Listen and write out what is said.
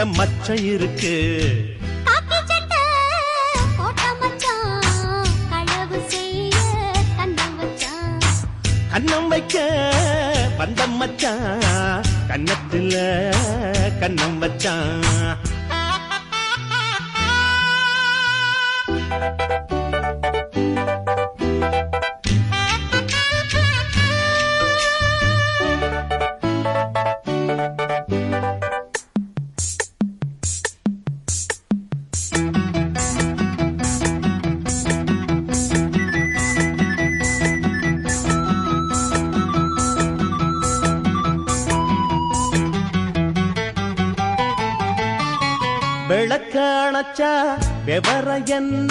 கிட்ட மச்சம் இருக்கு. கண்ணம் வைக்க பந்தம் மச்சான், கண்ணத்துல கண்ணம் வச்சான். விளக்க அணைச்சா விவரம் என்ன